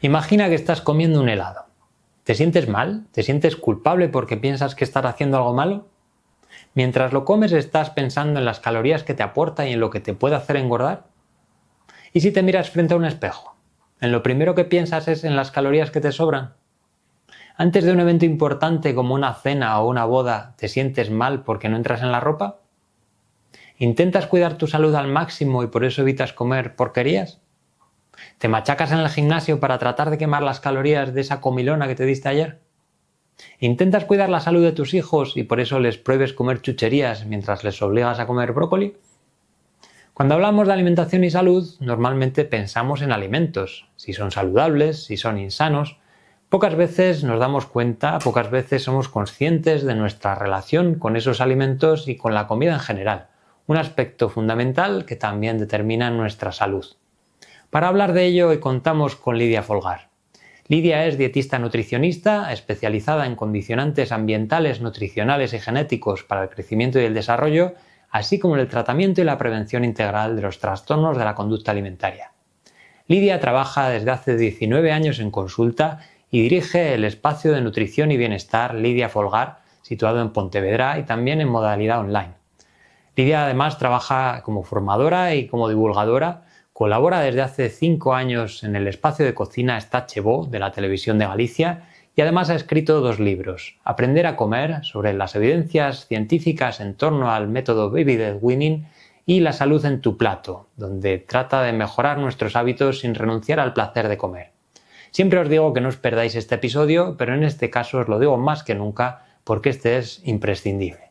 Imagina que estás comiendo un helado. ¿Te sientes mal? ¿Te sientes culpable porque piensas que estás haciendo algo malo? Mientras lo comes, ¿estás pensando en las calorías que te aporta y en lo que te puede hacer engordar? ¿Y si te miras frente a un espejo? ¿En lo primero que piensas es en las calorías que te sobran? Antes de un evento importante como una cena o una boda, ¿te sientes mal porque no entras en la ropa? ¿Intentas cuidar tu salud al máximo y por eso evitas comer porquerías? ¿Te machacas en el gimnasio para tratar de quemar las calorías de esa comilona que te diste ayer? ¿Intentas cuidar la salud de tus hijos y por eso les prohíbes comer chucherías mientras les obligas a comer brócoli? Cuando hablamos de alimentación y salud, normalmente pensamos en alimentos, si son saludables, si son insanos. Pocas veces nos damos cuenta, pocas veces somos conscientes de nuestra relación con esos alimentos y con la comida en general, un aspecto fundamental que también determina nuestra salud. Para hablar de ello, hoy contamos con Lidia Folgar. Lidia es dietista nutricionista, especializada en condicionantes ambientales, nutricionales y genéticos para el crecimiento y el desarrollo, así como en el tratamiento y la prevención integral de los trastornos de la conducta alimentaria. Lidia trabaja desde hace 19 años en consulta y dirige el espacio de nutrición y bienestar Lidia Folgar, situado en Pontevedra y también en modalidad online. Lidia además trabaja como formadora y como divulgadora. Colabora desde hace 5 años en el espacio de cocina Está Chebó de la Televisión de Galicia y además ha escrito 2 libros: Aprender a comer, sobre las evidencias científicas en torno al método Baby Led Weaning, y La salud en tu plato, donde trata de mejorar nuestros hábitos sin renunciar al placer de comer. Siempre os digo que no os perdáis este episodio, pero en este caso os lo digo más que nunca porque este es imprescindible.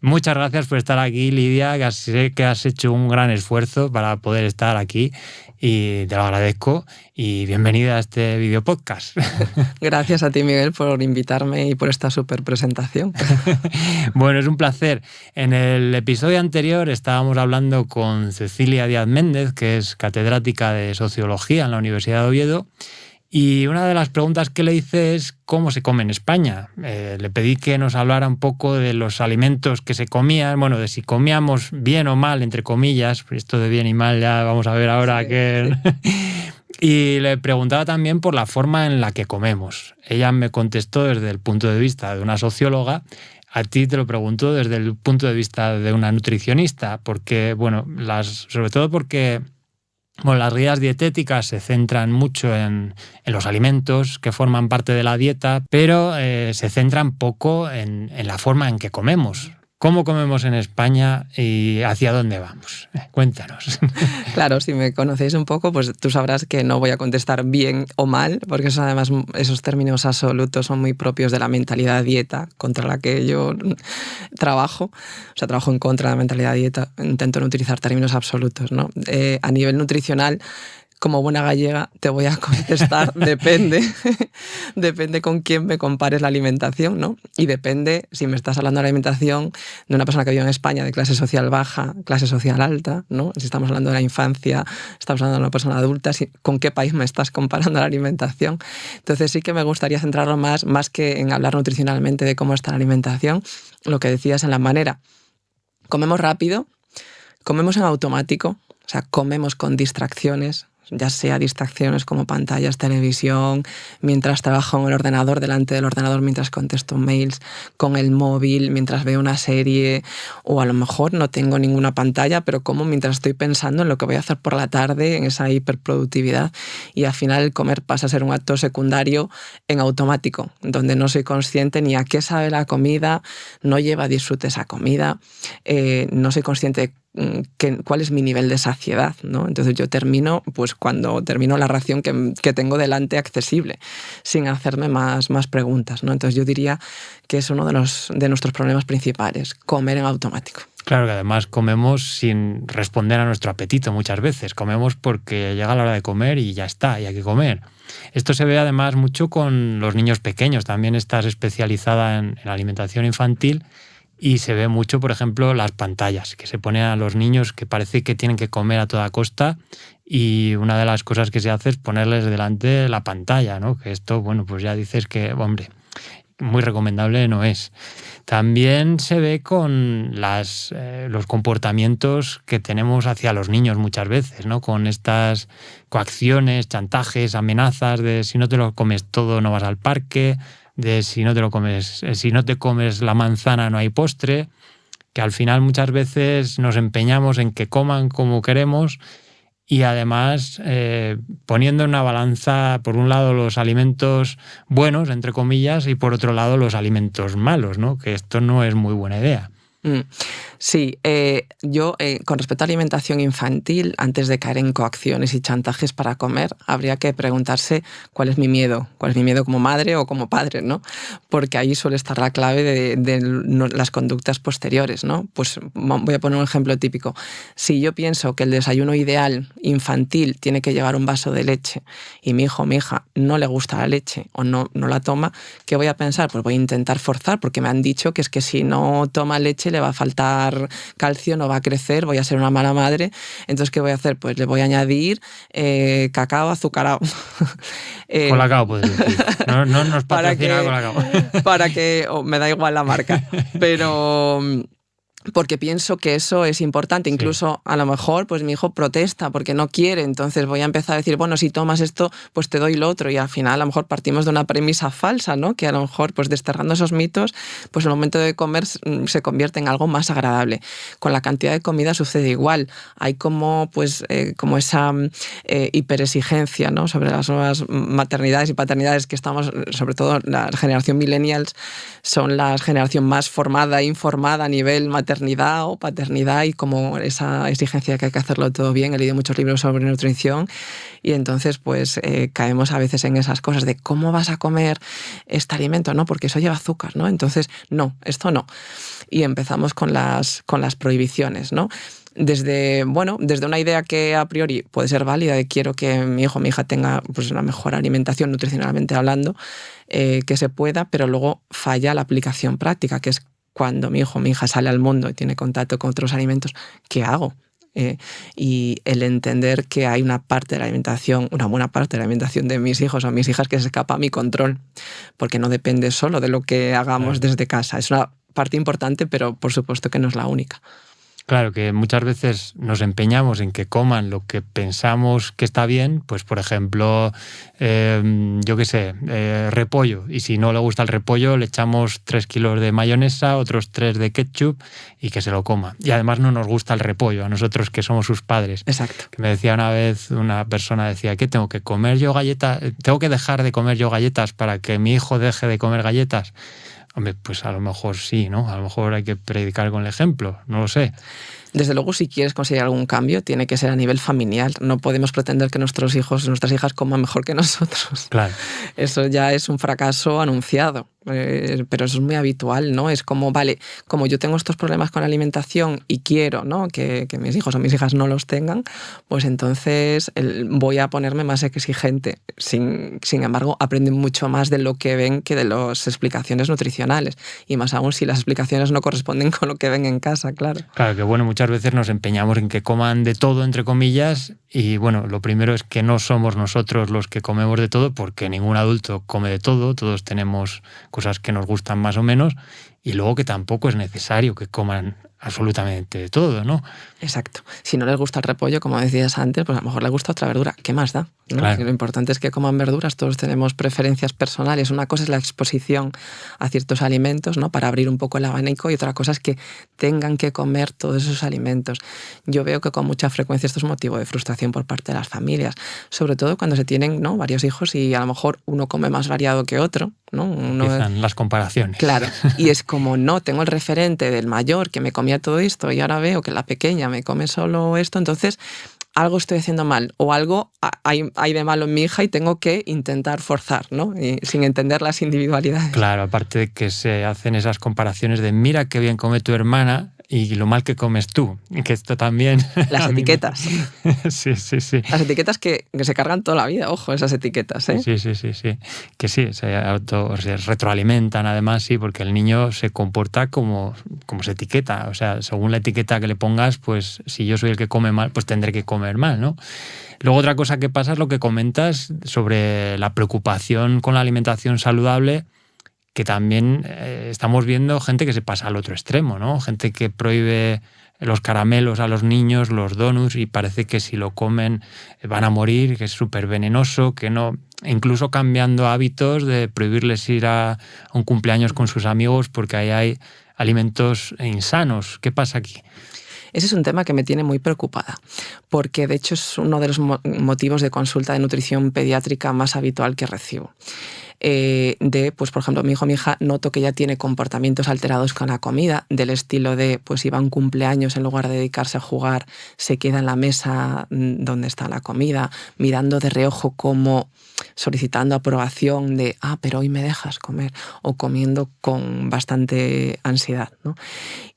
Muchas gracias por estar aquí, Lidia, que sé que has hecho un gran esfuerzo para poder estar aquí y te lo agradezco, y bienvenida a este video podcast. Gracias a ti, Miguel, por invitarme y por esta súper presentación. Bueno, es un placer. En el episodio anterior estábamos hablando con Cecilia Díaz Méndez, que es catedrática de Sociología en la Universidad de Oviedo, y una de las preguntas que le hice es cómo se come en España. Le pedí que nos hablara un poco de los alimentos que se comían, bueno, de si comíamos bien o mal, entre comillas, esto de bien y mal ya vamos a ver ahora sí, que... Y le preguntaba también por la forma en la que comemos. Ella me contestó desde el punto de vista de una socióloga. A ti te lo pregunto desde el punto de vista de una nutricionista, porque, bueno, sobre todo porque... Bueno, las guías dietéticas se centran mucho en los alimentos que forman parte de la dieta, pero se centran poco en la forma en que comemos. ¿Cómo comemos en España y hacia dónde vamos? Cuéntanos. Claro, si me conocéis un poco, pues tú sabrás que no voy a contestar bien o mal, porque eso, además esos términos absolutos son muy propios de la mentalidad dieta contra la que yo trabajo. O sea, trabajo en contra de la mentalidad dieta, intento no utilizar términos absolutos, ¿no? A nivel nutricional, como buena gallega, te voy a contestar, depende. Depende con quién me compares la alimentación, ¿no? Y depende si me estás hablando de la alimentación de una persona que vive en España de clase social baja, clase social alta, ¿no? Si estamos hablando de la infancia, estamos hablando de una persona adulta, ¿con qué país me estás comparando la alimentación? Entonces sí que me gustaría centrarlo más que en hablar nutricionalmente de cómo está la alimentación, lo que decías en la manera. Comemos rápido, comemos en automático, o sea, comemos con distracciones, ya sea distracciones como pantallas, televisión, mientras trabajo en el ordenador, delante del ordenador mientras contesto mails, con el móvil, mientras veo una serie, o a lo mejor no tengo ninguna pantalla, pero como mientras estoy pensando en lo que voy a hacer por la tarde, en esa hiperproductividad, y al final el comer pasa a ser un acto secundario en automático, donde no soy consciente ni a qué sabe la comida, no lleva disfrute esa comida, no soy consciente de cuál es mi nivel de saciedad, ¿no? Entonces yo termino, pues cuando termino la ración que tengo delante accesible, sin hacerme más preguntas, ¿no? Entonces yo diría que es uno de nuestros problemas principales, comer en automático. Claro que además comemos sin responder a nuestro apetito muchas veces. Comemos porque llega la hora de comer y ya está, y hay que comer. Esto se ve además mucho con los niños pequeños. También estás especializada en alimentación infantil. Y se ve mucho, por ejemplo, las pantallas, que se ponen a los niños que parece que tienen que comer a toda costa, y una de las cosas que se hace es ponerles delante la pantalla, ¿no? Que esto, bueno, pues ya dices que, hombre, muy recomendable no es. También se ve con los comportamientos que tenemos hacia los niños muchas veces, ¿no? Con estas coacciones, chantajes, amenazas de si no te lo comes todo no vas al parque, de si no te comes la manzana no hay postre, que al final muchas veces nos empeñamos en que coman como queremos y además poniendo en una balanza, por un lado, los alimentos buenos, entre comillas, y por otro lado, los alimentos malos, ¿no? Que esto no es muy buena idea. Sí, yo con respecto a alimentación infantil, antes de caer en coacciones y chantajes para comer, habría que preguntarse cuál es mi miedo como madre o como padre, ¿no? Porque ahí suele estar la clave de las conductas posteriores, ¿no? Pues voy a poner un ejemplo típico. Si yo pienso que el desayuno ideal infantil tiene que llevar un vaso de leche y mi hijo o mi hija no le gusta la leche o no la toma, ¿qué voy a pensar? Pues voy a intentar forzar, porque me han dicho que es que si no toma leche le va a faltar calcio, no va a crecer, voy a ser una mala madre. Entonces, ¿qué voy a hacer? Pues le voy a añadir cacao azucarado. Colacao, puedes decir. No nos patrocina Colacao. Para que me da igual la marca, pero porque pienso que eso es importante. Incluso a lo mejor pues mi hijo protesta porque no quiere, entonces voy a empezar a decir, bueno, si tomas esto, pues te doy lo otro, y al final a lo mejor partimos de una premisa falsa, ¿no? Que a lo mejor pues desterrando esos mitos, pues el momento de comer se convierte en algo más agradable. Con la cantidad de comida sucede igual. Hay como esa hiperexigencia, ¿no? Sobre las nuevas maternidades y paternidades que estamos, sobre todo la generación millennials, son la generación más formada e informada a nivel maternidad o paternidad, y como esa exigencia de que hay que hacerlo todo bien. He leído muchos libros sobre nutrición y entonces pues caemos a veces en esas cosas de cómo vas a comer este alimento, ¿no? Porque eso lleva azúcar, ¿no? Entonces, no, esto no. Y empezamos con las prohibiciones, ¿no? Desde una idea que a priori puede ser válida, de quiero que mi hijo o mi hija tenga pues una mejor alimentación nutricionalmente hablando, que se pueda, pero luego falla la aplicación práctica, que es cuando mi hijo o mi hija sale al mundo y tiene contacto con otros alimentos, ¿qué hago? Y el entender que hay una parte de la alimentación, una buena parte de la alimentación de mis hijos o mis hijas que se escapa a mi control, porque no depende solo de lo que hagamos desde casa. Es una parte importante, pero por supuesto que no es la única. Claro, que muchas veces nos empeñamos en que coman lo que pensamos que está bien, pues por ejemplo, repollo, y si no le gusta el repollo le echamos 3 kilos de mayonesa, otros 3 de ketchup y que se lo coma. Y además no nos gusta el repollo, a nosotros que somos sus padres. Exacto. Que me decía una vez, una persona decía, ¿qué tengo que comer yo galletas? ¿Tengo que dejar de comer yo galletas para que mi hijo deje de comer galletas? Hombre, pues a lo mejor sí, ¿no? A lo mejor hay que predicar con el ejemplo, no lo sé. Desde luego, si quieres conseguir algún cambio, tiene que ser a nivel familiar. No podemos pretender que nuestros hijos, nuestras hijas coman mejor que nosotros. Claro. Eso ya es un fracaso anunciado. Pero eso es muy habitual, ¿no? Es como, vale, como yo tengo estos problemas con la alimentación y quiero, ¿no? que mis hijos o mis hijas no los tengan, pues entonces voy a ponerme más exigente. Sin embargo, aprenden mucho más de lo que ven que de las explicaciones nutricionales. Y más aún si las explicaciones no corresponden con lo que ven en casa, claro. Claro, que bueno, muchas veces nos empeñamos en que coman de todo, entre comillas, y bueno, lo primero es que no somos nosotros los que comemos de todo, porque ningún adulto come de todo, todos tenemos cosas que nos gustan más o menos, y luego que tampoco es necesario que coman absolutamente de todo, ¿no? Exacto. Si no les gusta el repollo, como decías antes, pues a lo mejor les gusta otra verdura. ¿Qué más da? ¿No? Claro. Lo importante es que coman verduras, todos tenemos preferencias personales. Una cosa es la exposición a ciertos alimentos, ¿no? Para abrir un poco el abanico, y otra cosa es que tengan que comer todos esos alimentos. Yo veo que con mucha frecuencia esto es motivo de frustración por parte de las familias, sobre todo cuando se tienen, ¿no? varios hijos y a lo mejor uno come más variado que otro, ¿no? Empiezan las comparaciones. Claro, y es como, no, tengo el referente del mayor que me comía todo esto y ahora veo que la pequeña me come solo esto, entonces algo estoy haciendo mal o algo hay de malo en mi hija y tengo que intentar forzar, ¿no? Y sin entender las individualidades. Claro, aparte de que se hacen esas comparaciones de mira qué bien come tu hermana y lo mal que comes tú, que esto también... Las etiquetas. Sí. Las etiquetas que se cargan toda la vida, ojo, esas etiquetas, ¿eh? Sí. Que sí, se retroalimentan además, sí, porque el niño se comporta como se etiqueta. O sea, según la etiqueta que le pongas, pues si yo soy el que come mal, pues tendré que comer mal, ¿no? Luego otra cosa que pasa es lo que comentas sobre la preocupación con la alimentación saludable, que también estamos viendo gente que se pasa al otro extremo, ¿no? Gente que prohíbe los caramelos a los niños, los donuts, y parece que si lo comen van a morir, que es súper venenoso, que no... Incluso cambiando hábitos de prohibirles ir a un cumpleaños con sus amigos porque ahí hay alimentos insanos. ¿Qué pasa aquí? Ese es un tema que me tiene muy preocupada, porque de hecho es uno de los motivos de consulta de nutrición pediátrica más habitual que recibo. Pues por ejemplo, mi hijo o mi hija noto que ya tiene comportamientos alterados con la comida, del estilo de, pues si va a un cumpleaños, en lugar de dedicarse a jugar, se queda en la mesa donde está la comida, mirando de reojo como solicitando aprobación de, pero hoy me dejas comer, o comiendo con bastante ansiedad, ¿no?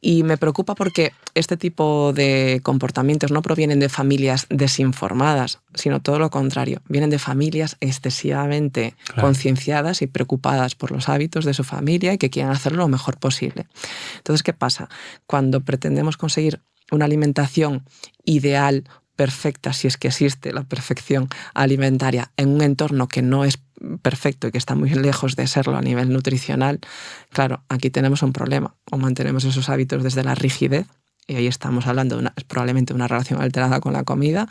Y me preocupa porque este tipo de comportamientos no provienen de familias desinformadas, sino todo lo contrario, vienen de familias excesivamente concienciadas y preocupadas por los hábitos de su familia y que quieren hacerlo lo mejor posible. Entonces, ¿qué pasa? Cuando pretendemos conseguir una alimentación ideal, perfecta, si es que existe la perfección alimentaria, en un entorno que no es perfecto y que está muy lejos de serlo a nivel nutricional, claro, aquí tenemos un problema. O mantenemos esos hábitos desde la rigidez, y ahí estamos hablando de probablemente una relación alterada con la comida,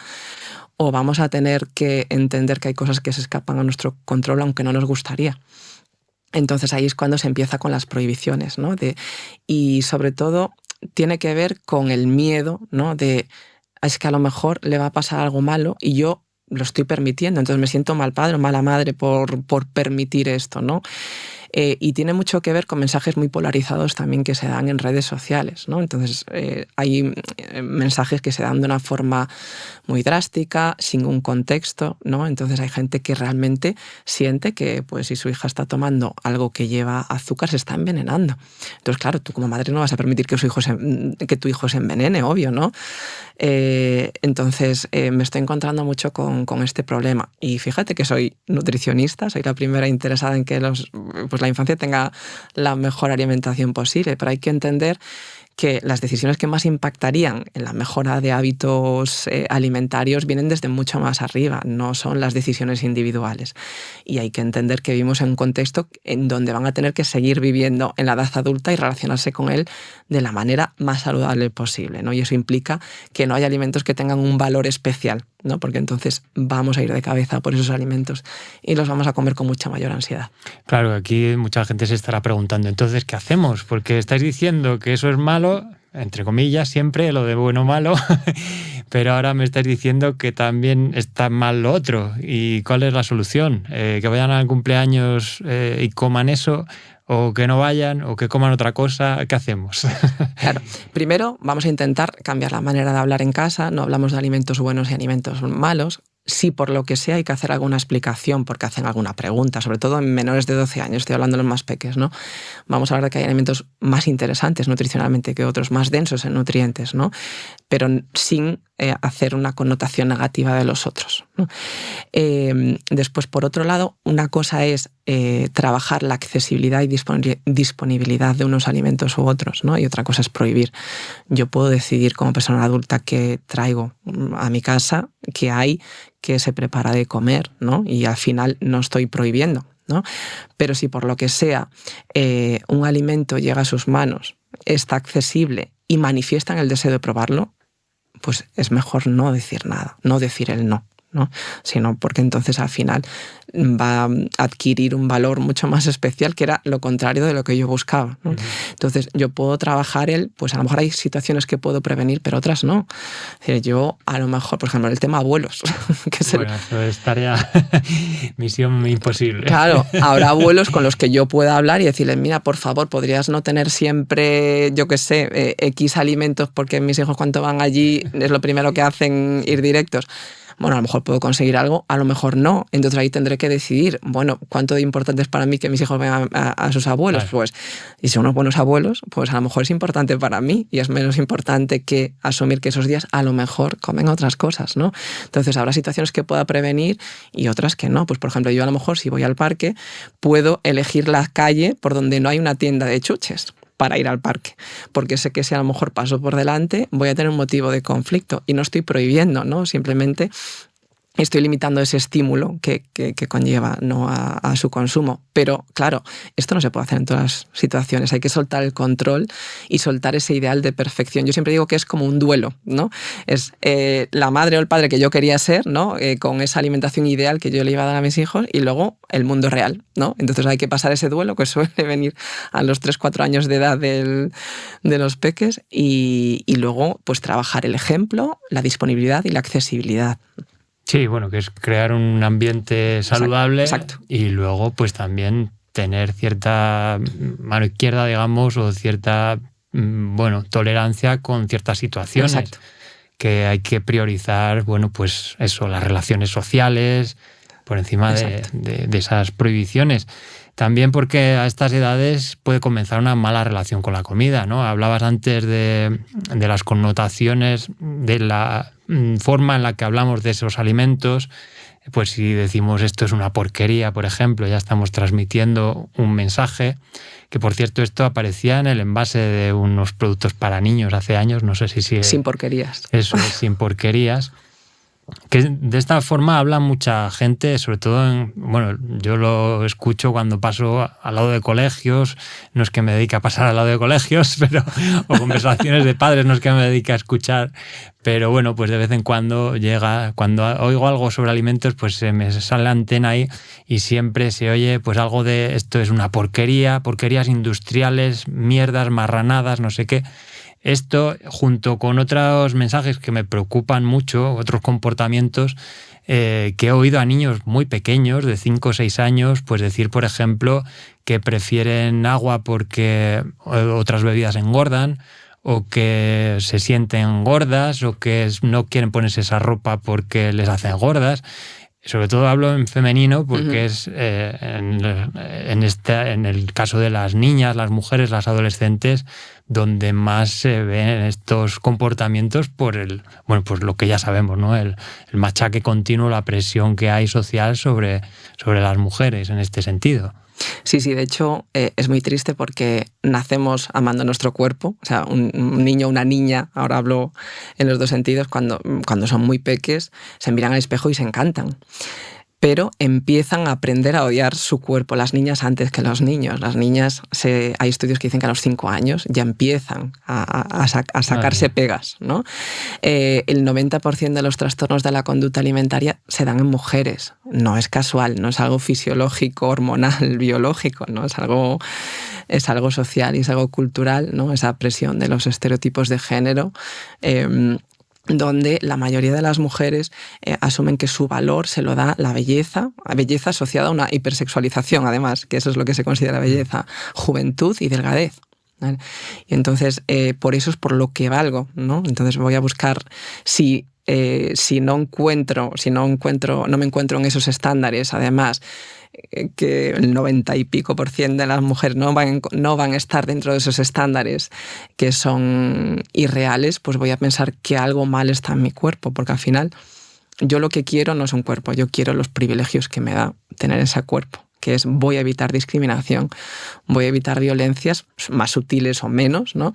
o vamos a tener que entender que hay cosas que se escapan a nuestro control aunque no nos gustaría. Entonces ahí es cuando se empieza con las prohibiciones, ¿no? Y sobre todo tiene que ver con el miedo, ¿no? Es que a lo mejor le va a pasar algo malo y yo lo estoy permitiendo, entonces me siento mal padre o mala madre por permitir esto, ¿no? Y tiene mucho que ver con mensajes muy polarizados también que se dan en redes sociales, ¿no? Entonces hay mensajes que se dan de una forma muy drástica, sin un contexto, ¿no? Entonces hay gente que realmente siente que pues, si su hija está tomando algo que lleva azúcar, se está envenenando. Entonces, claro, tú como madre no vas a permitir que tu hijo se envenene, obvio, ¿no? Entonces me estoy encontrando mucho con este problema. Y fíjate que soy nutricionista, soy la primera interesada en que la infancia tenga la mejor alimentación posible, pero hay que entender que las decisiones que más impactarían en la mejora de hábitos alimentarios vienen desde mucho más arriba, no son las decisiones individuales. Y hay que entender que vivimos en un contexto en donde van a tener que seguir viviendo en la edad adulta y relacionarse con él de la manera más saludable posible, ¿no? Y eso implica que no haya alimentos que tengan un valor especial, ¿no? Porque entonces vamos a ir de cabeza por esos alimentos y los vamos a comer con mucha mayor ansiedad. Claro, aquí mucha gente se estará preguntando, entonces, ¿qué hacemos? Porque estáis diciendo que eso es malo, entre comillas, siempre lo de bueno o malo, pero ahora me estáis diciendo que también está mal lo otro. ¿Y cuál es la solución? ¿Que vayan al cumpleaños y coman eso? ¿O que no vayan? ¿O que coman otra cosa? ¿Qué hacemos? Claro, primero vamos a intentar cambiar la manera de hablar en casa, no hablamos de alimentos buenos y alimentos malos. Si por lo que sea hay que hacer alguna explicación porque hacen alguna pregunta, sobre todo en menores de 12 años, estoy hablando de los más pequeños, ¿no? Vamos a hablar de que hay alimentos más interesantes nutricionalmente que otros, más densos en nutrientes, ¿no? Pero sin hacer una connotación negativa de los otros, ¿no? Después, por otro lado, una cosa es trabajar la accesibilidad y disponibilidad de unos alimentos u otros, ¿no? Y otra cosa es prohibir. Yo puedo decidir como persona adulta qué traigo a mi casa, qué hay, qué se prepara de comer, ¿no? Y al final no estoy prohibiendo, ¿no? Pero si por lo que sea un alimento llega a sus manos, está accesible y manifiestan el deseo de probarlo, pues es mejor no decir nada, no decir el no, ¿no? Sino porque entonces al final va a adquirir un valor mucho más especial, que era lo contrario de lo que yo buscaba, ¿no? Entonces yo puedo trabajar pues a lo mejor hay situaciones que puedo prevenir, pero otras no. Es decir, yo a lo mejor, por ejemplo, el tema abuelos, que es eso es tarea, misión imposible. Claro, habrá abuelos con los que yo pueda hablar y decirles, mira, por favor, podrías no tener siempre, yo qué sé, X alimentos, porque mis hijos cuando van allí es lo primero que hacen ir directos. Bueno, a lo mejor puedo conseguir algo, a lo mejor no. Entonces ahí tendré que decidir, bueno, cuánto de importante es para mí que mis hijos vengan a sus abuelos. Claro. Pues, y si son unos buenos abuelos, pues a lo mejor es importante para mí y es menos importante que asumir que esos días a lo mejor comen otras cosas, ¿no? Entonces habrá situaciones que pueda prevenir y otras que no. Pues por ejemplo, yo a lo mejor si voy al parque puedo elegir la calle por donde no hay una tienda de chuches para ir al parque, porque sé que si a lo mejor paso por delante voy a tener un motivo de conflicto y no estoy prohibiendo, ¿no? Simplemente estoy limitando ese estímulo que conlleva, ¿no?, a su consumo. Pero claro, esto no se puede hacer en todas las situaciones. Hay que soltar el control y soltar ese ideal de perfección. Yo siempre digo que es como un duelo, ¿no? Es la madre o el padre que yo quería ser, ¿no?, con esa alimentación ideal que yo le iba a dar a mis hijos, y luego el mundo real, ¿no? Entonces hay que pasar ese duelo, que suele venir a los 3-4 años de edad de los peques, y luego pues trabajar el ejemplo, la disponibilidad y la accesibilidad. Sí, bueno, que es crear un ambiente saludable. Exacto. Y luego pues también tener cierta mano izquierda, digamos, o cierta, bueno, tolerancia con ciertas situaciones. Exacto. Que hay que priorizar, bueno, pues eso, las relaciones sociales por encima de esas prohibiciones. También porque a estas edades puede comenzar una mala relación con la comida, ¿no? Hablabas antes de las connotaciones, de la forma en la que hablamos de esos alimentos. Pues si decimos esto es una porquería, por ejemplo, ya estamos transmitiendo un mensaje, que por cierto esto aparecía en el envase de unos productos para niños hace años, no sé si sigue. Sin porquerías. Eso es, sin porquerías. Que de esta forma habla mucha gente, sobre todo bueno, yo lo escucho cuando paso al lado de colegios, no es que me dedique a pasar al lado de colegios, pero o conversaciones de padres, no es que me dedique a escuchar, pero bueno, pues de vez en cuando cuando oigo algo sobre alimentos, pues se me sale la antena ahí y siempre se oye pues algo de esto es una porquería, porquerías industriales, mierdas, marranadas, no sé qué. Esto, junto con otros mensajes que me preocupan mucho, otros comportamientos que he oído a niños muy pequeños, de 5 o 6 años, pues decir, por ejemplo, que prefieren agua porque otras bebidas engordan, o que se sienten gordas, o que no quieren ponerse esa ropa porque les hacen gordas. Sobre todo hablo en femenino porque es en el caso de las niñas, las mujeres, las adolescentes, donde más se ven estos comportamientos por pues lo que ya sabemos, ¿no? El machaque continuo, la presión que hay social sobre las mujeres en este sentido. Sí, de hecho es muy triste porque nacemos amando nuestro cuerpo, o sea, un niño o una niña, ahora hablo en los dos sentidos, cuando son muy peques, se miran al espejo y se encantan. Pero empiezan a aprender a odiar su cuerpo, las niñas antes que los niños. Las niñas, hay estudios que dicen que a los 5 años ya empiezan a sacarse pegas, ¿no? El 90% de los trastornos de la conducta alimentaria se dan en mujeres. No es casual, no es algo fisiológico, hormonal, biológico, ¿no? Es algo social y es algo cultural, ¿no? Esa presión de los estereotipos de género, donde la mayoría de las mujeres asumen que su valor se lo da la belleza asociada a una hipersexualización, además, que eso es lo que se considera belleza, juventud y delgadez, ¿vale? Y entonces, por eso es por lo que valgo, ¿no? Entonces voy a buscar si no me encuentro en esos estándares, además, que el 90 y pico % de las mujeres no van a estar dentro de esos estándares que son irreales, pues voy a pensar que algo mal está en mi cuerpo, porque al final yo lo que quiero no es un cuerpo, yo quiero los privilegios que me da tener ese cuerpo, que es voy a evitar discriminación, voy a evitar violencias más sutiles o menos, ¿no?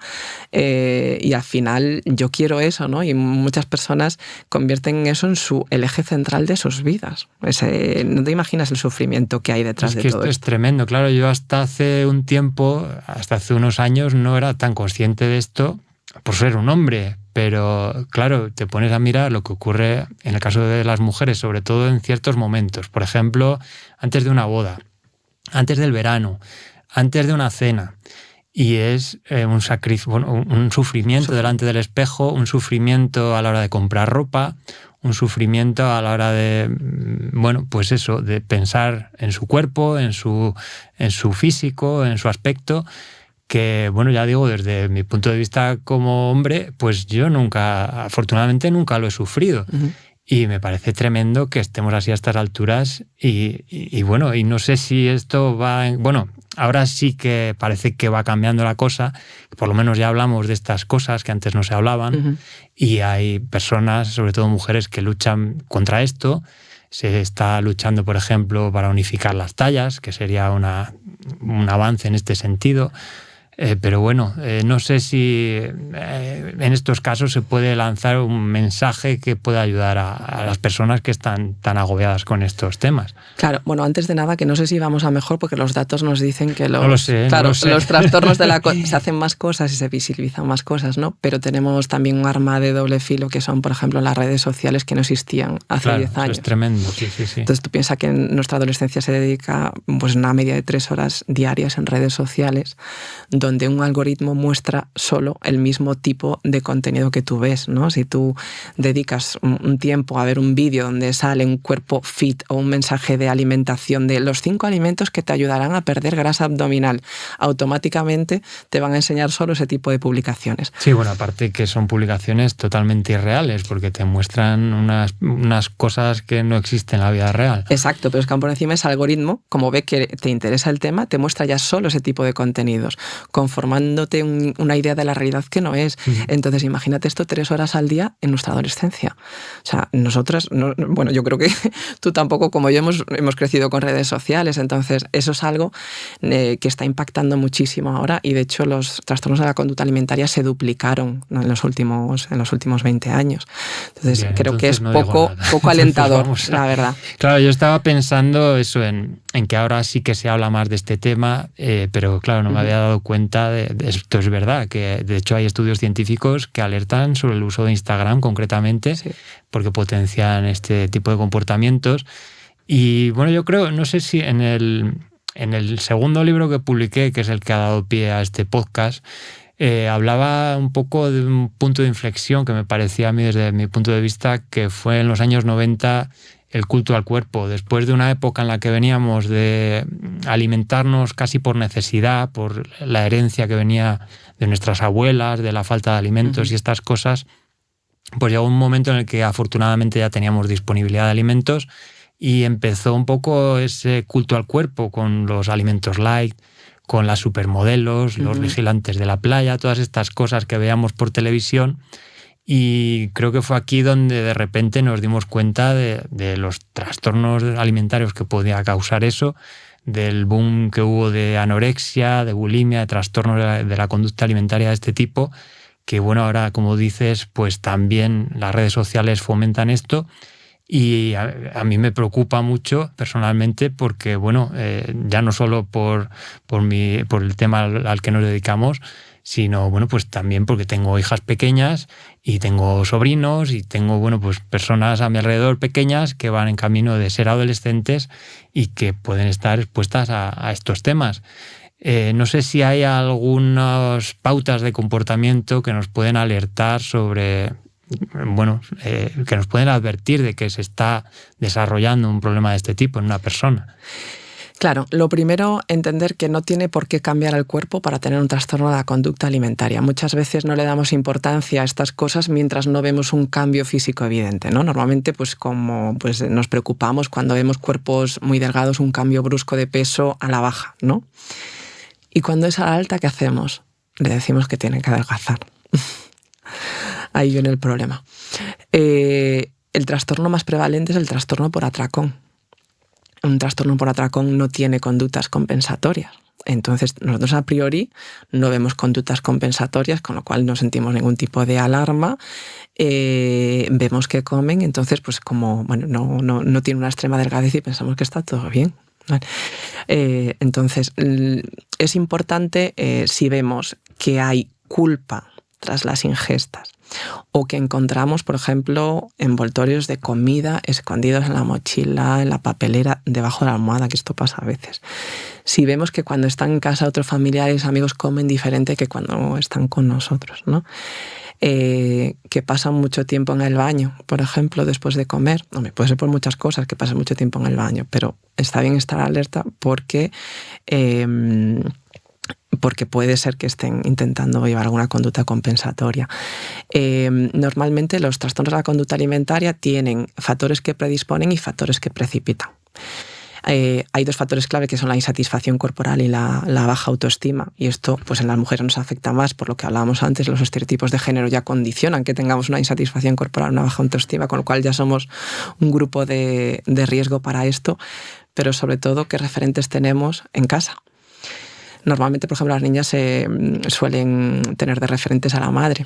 Y al final yo quiero eso, ¿no? Y muchas personas convierten eso en el eje central de sus vidas. No te imaginas el sufrimiento que hay detrás de todo esto. Es tremendo, claro. Yo hasta hace un tiempo, hasta hace unos años, no era tan consciente de esto por ser un hombre. Pero claro, te pones a mirar lo que ocurre en el caso de las mujeres, sobre todo en ciertos momentos. Por ejemplo, antes de una boda, antes del verano, antes de una cena. Y es un sufrimiento delante del espejo, un sufrimiento a la hora de comprar ropa, un sufrimiento a la hora de, bueno, pues eso, de pensar en su cuerpo, en su físico, en su aspecto. Que, bueno, ya digo, desde mi punto de vista como hombre, pues yo afortunadamente nunca lo he sufrido. Uh-huh. Y me parece tremendo que estemos así a estas alturas y bueno, y no sé si esto bueno, ahora sí que parece que va cambiando la cosa, por lo menos ya hablamos de estas cosas que antes no se hablaban. Uh-huh. Y hay personas, sobre todo mujeres, que luchan contra esto. Se está luchando, por ejemplo, para unificar las tallas, que sería un avance en este sentido. Pero bueno, no sé si en estos casos se puede lanzar un mensaje que pueda ayudar a las personas que están tan agobiadas con estos temas. Claro, bueno, antes de nada, que no sé si vamos a mejor porque los datos nos dicen que No lo sé. los trastornos se hacen más cosas y se visibilizan más cosas, ¿no? Pero tenemos también un arma de doble filo que son, por ejemplo, las redes sociales que no existían hace 10 años. Eso es tremendo, sí. Entonces tú piensas que en nuestra adolescencia se dedica pues una media de 3 horas diarias en redes sociales, donde un algoritmo muestra solo el mismo tipo de contenido que tú ves, ¿no? Si tú dedicas un tiempo a ver un vídeo donde sale un cuerpo fit o un mensaje de alimentación de los 5 alimentos que te ayudarán a perder grasa abdominal, automáticamente te van a enseñar solo ese tipo de publicaciones. Sí, bueno, aparte que son publicaciones totalmente irreales porque te muestran unas cosas que no existen en la vida real. Exacto, pero es que por encima ese algoritmo, como ve que te interesa el tema, te muestra ya solo ese tipo de contenidos, conformándote una idea de la realidad que no es. Entonces imagínate esto 3 horas al día en nuestra adolescencia. O sea, nosotras, bueno, yo creo que tú tampoco, como yo, hemos crecido con redes sociales, entonces eso es algo que está impactando muchísimo ahora y de hecho los trastornos de la conducta alimentaria se duplicaron, ¿no? en los últimos 20 años. Entonces Bien, creo que es no poco alentador, la verdad. Claro, yo estaba pensando eso en que ahora sí que se habla más de este tema, pero claro, no me había dado cuenta de esto. Es verdad, que de hecho hay estudios científicos que alertan sobre el uso de Instagram concretamente, porque potencian este tipo de comportamientos. Y bueno, yo creo, no sé si en el segundo libro que publiqué, que es el que ha dado pie a este podcast, hablaba un poco de un punto de inflexión que me parecía a mí desde mi punto de vista, que fue en los años 90 el culto al cuerpo. Después de una época en la que veníamos de alimentarnos casi por necesidad, por la herencia que venía de nuestras abuelas, de la falta de alimentos y estas cosas, pues llegó un momento en el que afortunadamente ya teníamos disponibilidad de alimentos y empezó un poco ese culto al cuerpo con los alimentos light, con las supermodelos, los vigilantes de la playa, todas estas cosas que veíamos por televisión. Y creo que fue aquí donde de repente nos dimos cuenta de los trastornos alimentarios que podía causar eso, del boom que hubo de anorexia, de bulimia, de trastornos de la conducta alimentaria de este tipo, que bueno, ahora como dices, pues también las redes sociales fomentan esto. Y a mí me preocupa mucho personalmente porque, bueno, ya no solo por el tema al que nos dedicamos, sino, bueno, pues también porque tengo hijas pequeñas y tengo sobrinos y tengo, bueno, pues personas a mi alrededor pequeñas que van en camino de ser adolescentes y que pueden estar expuestas a estos temas. No sé si hay algunas pautas de comportamiento que nos pueden alertar sobre... bueno, que nos pueden advertir de que se está desarrollando un problema de este tipo en una persona. Claro, lo primero, entender que no tiene por qué cambiar el cuerpo para tener un trastorno de la conducta alimentaria. Muchas veces no le damos importancia a estas cosas mientras no vemos un cambio físico evidente, ¿no? Normalmente, pues nos preocupamos cuando vemos cuerpos muy delgados, un cambio brusco de peso a la baja, ¿no? Y cuando es a la alta, ¿qué hacemos? Le decimos que tiene que adelgazar. Ahí viene el problema. El trastorno más prevalente es el trastorno por atracón. Un trastorno por atracón no tiene conductas compensatorias. Entonces, nosotros a priori no vemos conductas compensatorias, con lo cual no sentimos ningún tipo de alarma. Vemos que comen, entonces, pues como bueno, no tiene una extrema delgadez y pensamos que está todo bien. Vale. Entonces, es importante si vemos que hay culpa tras las ingestas o que encontramos, por ejemplo, envoltorios de comida escondidos en la mochila, en la papelera, debajo de la almohada, que esto pasa a veces. Si vemos que cuando están en casa otros familiares, amigos comen diferente que cuando están con nosotros, ¿no? Que pasan mucho tiempo en el baño, por ejemplo, después de comer. Hombre, puede ser por muchas cosas que pasen mucho tiempo en el baño, pero está bien estar alerta porque puede ser que estén intentando llevar alguna conducta compensatoria. Normalmente los trastornos de la conducta alimentaria tienen factores que predisponen y factores que precipitan. Hay 2 factores clave que son la insatisfacción corporal y la baja autoestima, y esto pues en las mujeres nos afecta más por lo que hablábamos antes. Los estereotipos de género ya condicionan que tengamos una insatisfacción corporal, una baja autoestima, con lo cual ya somos un grupo de riesgo para esto, pero sobre todo qué referentes tenemos en casa. Normalmente, por ejemplo, las niñas suelen tener de referentes a la madre.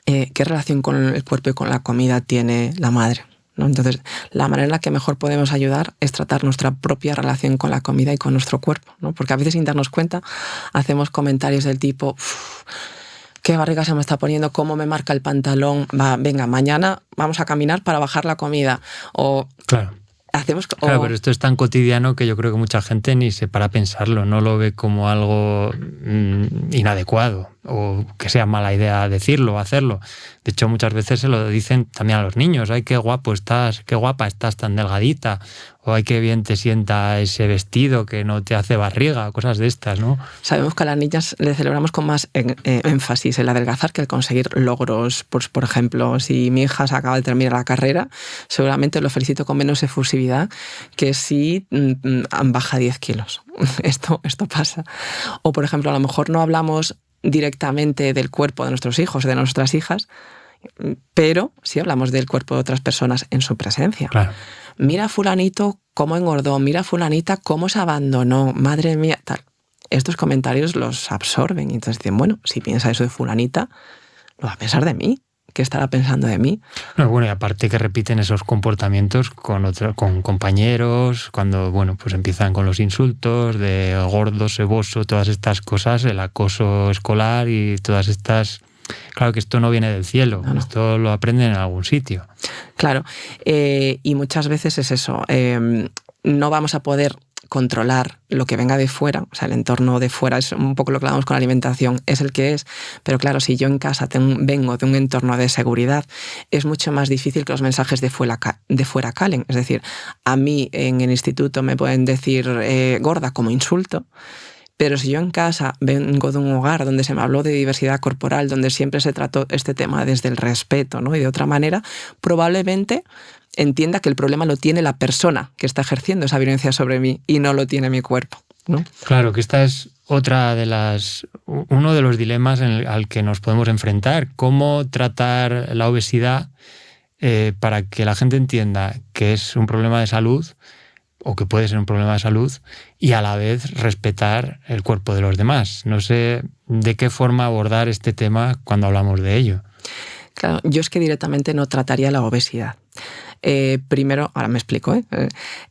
¿Qué relación con el cuerpo y con la comida tiene la madre? ¿No? Entonces, la manera en la que mejor podemos ayudar es tratar nuestra propia relación con la comida y con nuestro cuerpo, ¿no? Porque a veces, sin darnos cuenta, hacemos comentarios del tipo: qué barriga se me está poniendo, cómo me marca el pantalón, venga, mañana vamos a caminar para bajar la comida. O claro. Claro, pero esto es tan cotidiano que yo creo que mucha gente ni se para a pensarlo, no lo ve como algo inadecuado o que sea mala idea decirlo o hacerlo. De hecho, muchas veces se lo dicen también a los niños: ay, qué guapo estás, qué guapa estás tan delgadita, o ay, qué bien te sienta ese vestido que no te hace barriga, cosas de estas, ¿no? Sabemos que a las niñas le celebramos con más énfasis el adelgazar que el conseguir logros. Pues, por ejemplo, si mi hija se acaba de terminar la carrera, seguramente lo felicito con menos efusividad que si baja 10 kilos. Esto pasa. O, por ejemplo, a lo mejor no hablamos directamente del cuerpo de nuestros hijos o de nuestras hijas, pero sí hablamos del cuerpo de otras personas en su presencia. Claro. Mira fulanito cómo engordó, mira fulanita cómo se abandonó, madre mía, tal. Estos comentarios los absorben y entonces dicen: bueno, si piensa eso de fulanita, lo va a pensar de mí. ¿Qué estará pensando de mí? No, bueno, y aparte que repiten esos comportamientos con compañeros, cuando, bueno, pues empiezan con los insultos de gordo, ceboso, todas estas cosas, el acoso escolar y todas estas... Claro que esto no viene del cielo, no. Esto lo aprenden en algún sitio. Claro, y muchas veces es eso, no vamos a poder controlar lo que venga de fuera, o sea, el entorno de fuera es un poco lo que hablamos con la alimentación, es el que es, pero claro, si yo en casa vengo de un entorno de seguridad, es mucho más difícil que los mensajes de fuera calen. Es decir, a mí en el instituto me pueden decir gorda como insulto, pero si yo en casa vengo de un hogar donde se me habló de diversidad corporal, donde siempre se trató este tema desde el respeto, ¿no? Y de otra manera, probablemente entienda que el problema lo tiene la persona que está ejerciendo esa violencia sobre mí y no lo tiene mi cuerpo, ¿no? Claro, que esta es uno de los dilemas al que nos podemos enfrentar. Cómo tratar la obesidad para que la gente entienda que es un problema de salud o que puede ser un problema de salud y a la vez respetar el cuerpo de los demás. No sé de qué forma abordar este tema cuando hablamos de ello. Claro, yo es que directamente no trataría la obesidad. Primero, ahora me explico,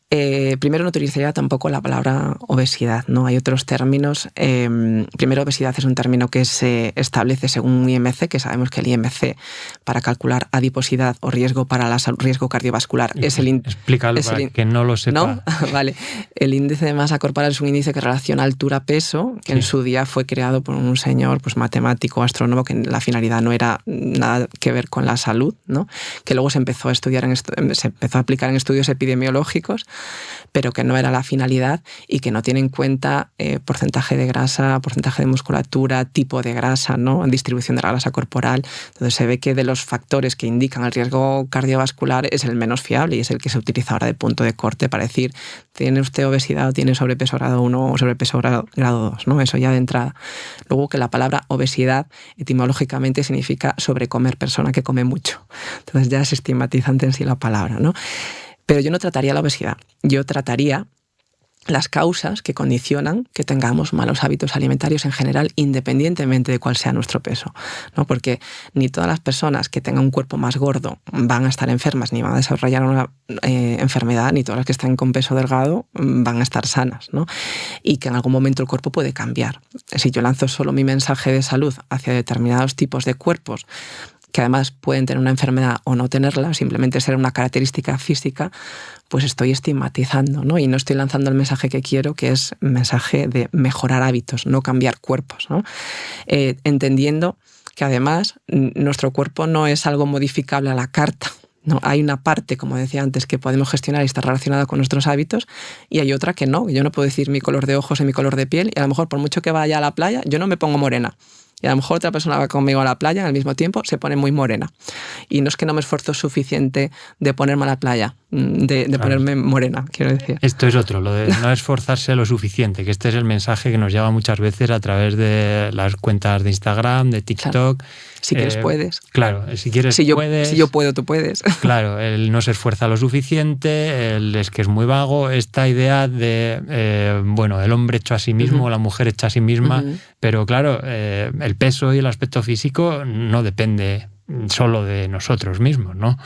primero no utilizaría tampoco la palabra obesidad, ¿no? Hay otros términos. Primero, obesidad es un término que se establece según IMC, que sabemos que el IMC, para calcular adiposidad o riesgo para la salud, riesgo cardiovascular, es el índice. Explícalo para que no lo sepa. ¿No? Vale. El índice de masa corporal es un índice que relaciona altura-peso, que en su día fue creado por un señor, pues, matemático, astrónomo, que la finalidad no era nada que ver con la salud, ¿no? Que luego se empezó a estudiar se empezó a aplicar en estudios epidemiológicos, pero que no era la finalidad y que no tiene en cuenta porcentaje de grasa, porcentaje de musculatura, tipo de grasa, ¿no? Distribución de la grasa corporal. Entonces se ve que de los factores que indican el riesgo cardiovascular es el menos fiable y es el que se utiliza ahora de punto de corte para decir: ¿tiene usted obesidad o tiene sobrepeso grado 1 o sobrepeso grado 2? ¿No? Eso ya de entrada. Luego, que la palabra obesidad etimológicamente significa sobrecomer, persona que come mucho. Entonces ya es estigmatizante en sí la palabra, ¿no? Pero yo no trataría la obesidad, yo trataría las causas que condicionan que tengamos malos hábitos alimentarios en general, independientemente de cuál sea nuestro peso, ¿no? Porque ni todas las personas que tengan un cuerpo más gordo van a estar enfermas, ni van a desarrollar una enfermedad, ni todas las que estén con peso delgado van a estar sanas, ¿no? Y que en algún momento el cuerpo puede cambiar. Si yo lanzo solo mi mensaje de salud hacia determinados tipos de cuerpos, que además pueden tener una enfermedad o no tenerla, simplemente ser una característica física, pues estoy estigmatizando, ¿no? Y no estoy lanzando el mensaje que quiero, que es el mensaje de mejorar hábitos, no cambiar cuerpos, ¿no? Entendiendo que además nuestro cuerpo no es algo modificable a la carta, ¿no? Hay una parte, como decía antes, que podemos gestionar y está relacionada con nuestros hábitos, y hay otra que no. Yo no puedo decir mi color de ojos y mi color de piel, y a lo mejor por mucho que vaya a la playa, yo no me pongo morena. Y a lo mejor otra persona va conmigo a la playa, al mismo tiempo se pone muy morena. Y no es que no me esfuerzo suficiente de ponerme a la playa, de ponerme morena, quiero decir. Esto es otro, lo de no esforzarse lo suficiente, que este es el mensaje que nos lleva muchas veces a través de las cuentas de Instagram, de TikTok. Claro. Si quieres, puedes. Claro, si quieres, puedes. Si yo puedo, tú puedes. Claro, él no se esfuerza lo suficiente, él es que es muy vago. Esta idea de, el hombre hecho a sí mismo, la mujer hecha a sí misma, pero claro, el peso y el aspecto físico no depende solo de nosotros mismos, ¿no?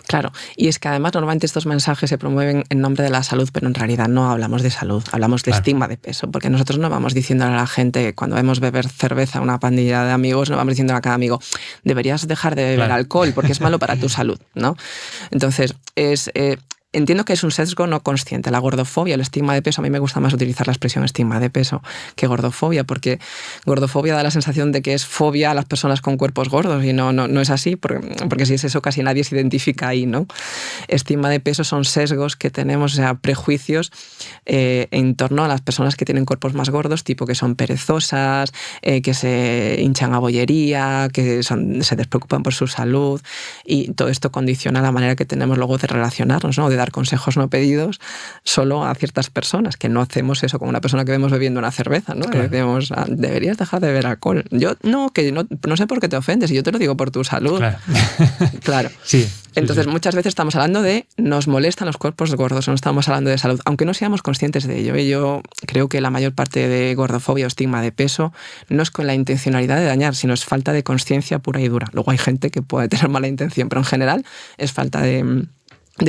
Claro, y es que además normalmente estos mensajes se promueven en nombre de la salud, pero en realidad no hablamos de salud, hablamos de estigma de peso, porque nosotros no vamos diciéndole a la gente, cuando vemos beber cerveza a una pandilla de amigos, no vamos diciendo a cada amigo, deberías dejar de beber alcohol porque es malo para tu salud, ¿no? Entonces, entiendo que es un sesgo no consciente. La gordofobia, el estigma de peso, a mí me gusta más utilizar la expresión estigma de peso que gordofobia, porque gordofobia da la sensación de que es fobia a las personas con cuerpos gordos y no es así, porque si es eso casi nadie se identifica ahí, ¿no? Estigma de peso son sesgos que tenemos, o sea, prejuicios en torno a las personas que tienen cuerpos más gordos, tipo que son perezosas, que se hinchan a bollería, que se despreocupan por su salud, y todo esto condiciona la manera que tenemos luego de relacionarnos, ¿no? De dar consejos no pedidos solo a ciertas personas, que no hacemos eso con una persona que vemos bebiendo una cerveza, ¿no? Claro. Decimos, deberías dejar de beber alcohol. Yo, no sé por qué te ofendes, y yo te lo digo por tu salud. Claro. Claro. Sí. Entonces, muchas veces estamos hablando de nos molestan los cuerpos gordos, no estamos hablando de salud, aunque no seamos conscientes de ello. Y yo creo que la mayor parte de gordofobia o estigma de peso no es con la intencionalidad de dañar, sino es falta de conciencia pura y dura. Luego hay gente que puede tener mala intención, pero en general es falta de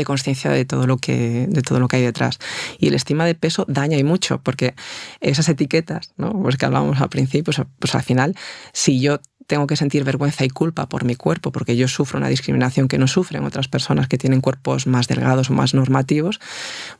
conciencia de todo lo que hay detrás. Y el estigma de peso daña y mucho, porque esas etiquetas, ¿no? Pues que hablábamos al principio, pues al final, si yo tengo que sentir vergüenza y culpa por mi cuerpo porque yo sufro una discriminación que no sufren otras personas que tienen cuerpos más delgados o más normativos,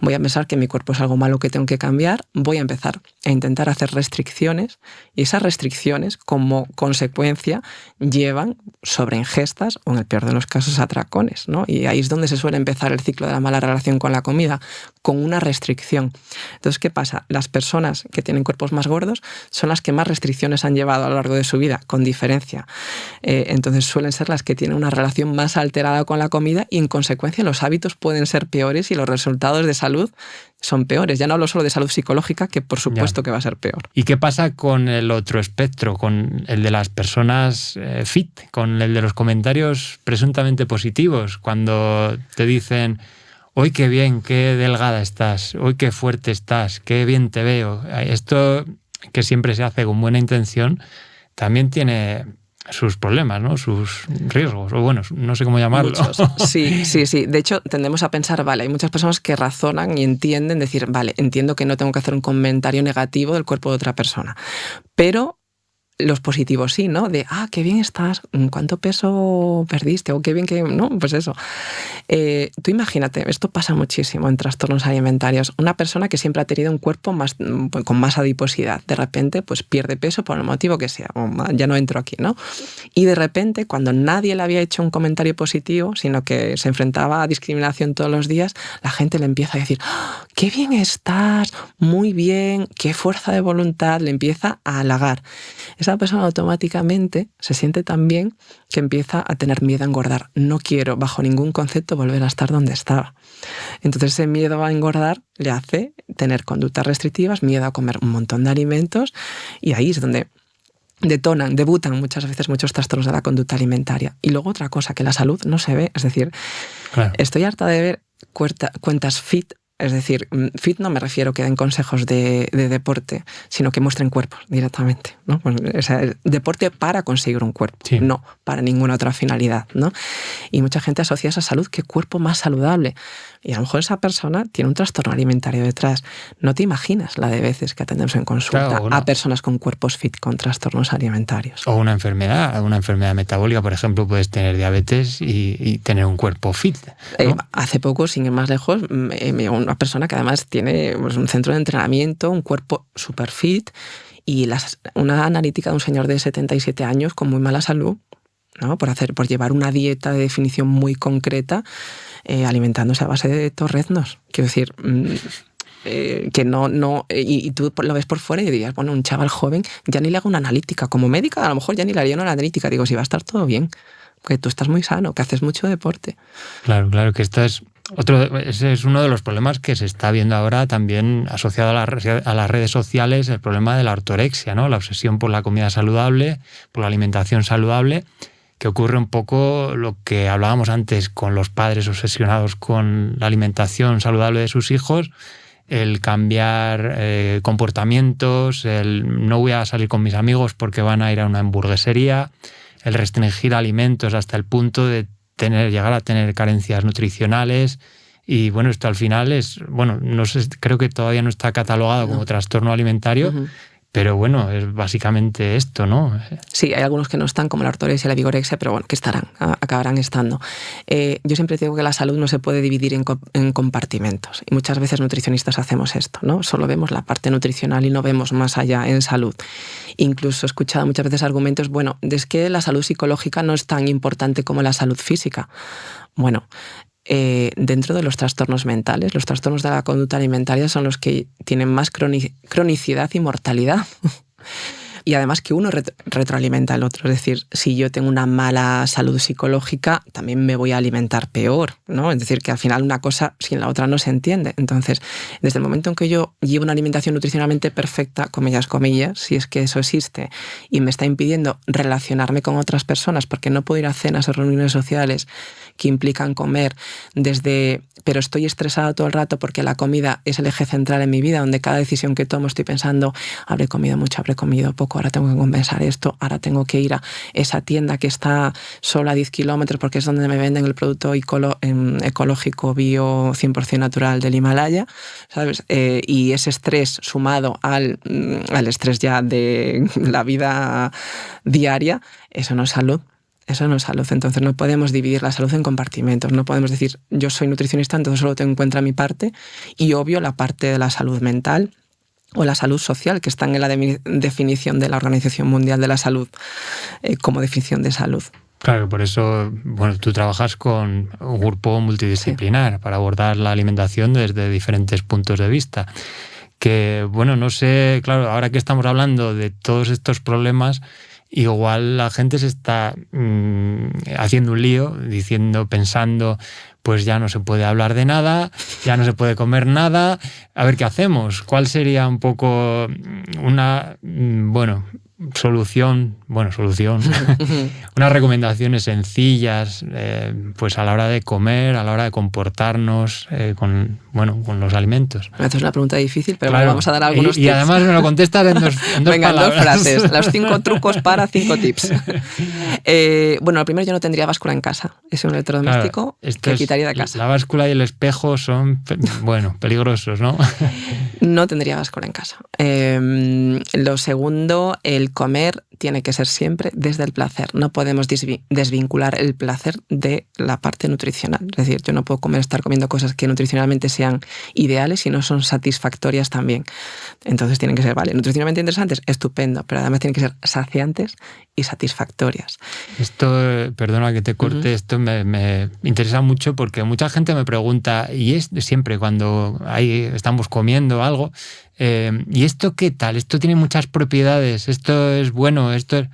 voy a pensar que mi cuerpo es algo malo que tengo que cambiar, voy a empezar a intentar hacer restricciones, y esas restricciones como consecuencia llevan sobreingestas o en el peor de los casos atracones, ¿no? Y ahí es donde se suele empezar el ciclo de la mala relación con la comida, con una restricción. Entonces, ¿qué pasa? Las personas que tienen cuerpos más gordos son las que más restricciones han llevado a lo largo de su vida, con diferencia. Entonces suelen ser las que tienen una relación más alterada con la comida, y en consecuencia los hábitos pueden ser peores y los resultados de salud son peores. Ya no hablo solo de salud psicológica, que por supuesto que va a ser peor. ¿Y qué pasa con el otro espectro, con el de las personas fit, con el de los comentarios presuntamente positivos, cuando te dicen: hoy qué bien, qué delgada estás, hoy qué fuerte estás, qué bien te veo? Esto, que siempre se hace con buena intención, también tiene sus problemas, ¿no? Sus riesgos, o bueno, no sé cómo llamarlo. Muchos. Sí. De hecho, tendemos a pensar, vale, hay muchas personas que razonan y entienden, decir, vale, entiendo que no tengo que hacer un comentario negativo del cuerpo de otra persona, pero los positivos sí, ¿no? De, qué bien estás, ¿cuánto peso perdiste? O qué bien que... No, pues eso. Tú imagínate, esto pasa muchísimo en trastornos alimentarios. Una persona que siempre ha tenido un cuerpo con más adiposidad, de repente pues pierde peso por el motivo que sea, ya no entro aquí, ¿no? Y de repente, cuando nadie le había hecho un comentario positivo, sino que se enfrentaba a discriminación todos los días, la gente le empieza a decir, qué bien estás, muy bien, qué fuerza de voluntad, le empieza a halagar. Esa persona automáticamente se siente tan bien que empieza a tener miedo a engordar. No quiero, bajo ningún concepto, volver a estar donde estaba. Entonces ese miedo a engordar le hace tener conductas restrictivas, miedo a comer un montón de alimentos, y ahí es donde debutan muchas veces muchos trastornos de la conducta alimentaria. Y luego otra cosa, que la salud no se ve. Es decir, claro, estoy harta de ver cuentas fit. Es decir, fit no me refiero que den consejos de deporte, sino que muestren cuerpos directamente, ¿no? Pues, o sea, deporte para conseguir un cuerpo, sí, no para ninguna otra finalidad, ¿no? Y mucha gente asocia esa salud, qué cuerpo más saludable. Y a lo mejor esa persona tiene un trastorno alimentario detrás. No te imaginas la de veces que atendemos en consulta, claro, a personas con cuerpos fit con trastornos alimentarios. O una enfermedad metabólica, por ejemplo, puedes tener diabetes y tener un cuerpo fit, ¿no? Hace poco, sin ir más lejos, una persona que además tiene pues, un centro de entrenamiento, un cuerpo super fit, y una analítica de un señor de 77 años con muy mala salud, ¿no? Por llevar una dieta de definición muy concreta, alimentándose a base de torreznos. Quiero decir, que no y tú lo ves por fuera y dirías, bueno, un chaval joven, ya ni le hago una analítica. Como médica, a lo mejor ya ni le haría una analítica. Digo, si va a estar todo bien, que tú estás muy sano, que haces mucho deporte. Claro, que esto es ese es uno de los problemas que se está viendo ahora también asociado a las redes sociales, el problema de la ortorexia, ¿no? La obsesión por la comida saludable, por la alimentación saludable, que ocurre un poco lo que hablábamos antes con los padres obsesionados con la alimentación saludable de sus hijos, el cambiar comportamientos, el no voy a salir con mis amigos porque van a ir a una hamburguesería, el restringir alimentos hasta el punto de llegar a tener carencias nutricionales. Y bueno, esto al final no sé, creo que todavía no está catalogado como trastorno alimentario, pero bueno, es básicamente esto, ¿no? Sí, hay algunos que no están, como la ortorexia y la vigorexia, pero bueno, que acabarán estando. Yo siempre digo que la salud no se puede dividir en compartimentos, y muchas veces nutricionistas hacemos esto, ¿no? Solo vemos la parte nutricional y no vemos más allá en salud. Incluso he escuchado muchas veces argumentos, bueno, es que la salud psicológica no es tan importante como la salud física. Bueno, dentro de los trastornos mentales, los trastornos de la conducta alimentaria son los que tienen más cronicidad y mortalidad. Y además que uno retroalimenta al otro. Es decir, si yo tengo una mala salud psicológica, también me voy a alimentar peor, ¿no? Es decir, que al final una cosa sin la otra no se entiende. Entonces, desde el momento en que yo llevo una alimentación nutricionalmente perfecta, comillas, si es que eso existe, y me está impidiendo relacionarme con otras personas, porque no puedo ir a cenas o reuniones sociales que implican comer pero estoy estresada todo el rato porque la comida es el eje central en mi vida, donde cada decisión que tomo estoy pensando, habré comido mucho, habré comido poco, ahora tengo que compensar esto, ahora tengo que ir a esa tienda que está solo a 10 kilómetros porque es donde me venden el producto ecológico, bio, 100% natural del Himalaya, ¿sabes? Y ese estrés sumado al estrés ya de la vida diaria, eso no es salud. Eso no es salud. Entonces no podemos dividir la salud en compartimentos. No podemos decir, yo soy nutricionista, entonces solo tengo en cuenta mi parte, y obvio la parte de la salud mental o la salud social, que están en la definición de la Organización Mundial de la Salud como definición de salud. Claro, por eso, bueno, tú trabajas con un grupo multidisciplinar para abordar la alimentación desde diferentes puntos de vista. Que, bueno, no sé, claro, ahora que estamos hablando de todos estos problemas, igual la gente se está haciendo un lío, pensando, pues ya no se puede hablar de nada, ya no se puede comer nada, a ver qué hacemos. ¿Cuál sería un poco una, solución, unas recomendaciones sencillas, pues a la hora de comer, a la hora de comportarnos con los alimentos? Me haces una pregunta difícil, pero claro, vamos a dar algunos tips. Y además me lo contestas en dos Venga, palabras. En 2 frases. Los 5 trucos para 5 tips. Lo primero, yo no tendría báscula en casa. Es un electrodoméstico que quitaría de casa. La báscula y el espejo son, peligrosos, ¿no? No tendría báscula en casa. Lo segundo, el comer tiene que ser siempre desde el placer. No podemos desvincular el placer de la parte nutricional. Es decir, yo no puedo estar comiendo cosas que nutricionalmente sean ideales y no son satisfactorias también. Entonces tienen que ser, nutricionalmente interesantes, estupendo, pero además tienen que ser saciantes y satisfactorias. Esto, perdona que te corte, esto me interesa mucho porque mucha gente me pregunta, y es siempre cuando estamos comiendo algo, ¿y esto qué tal? Esto tiene muchas propiedades, esto es bueno, esto es...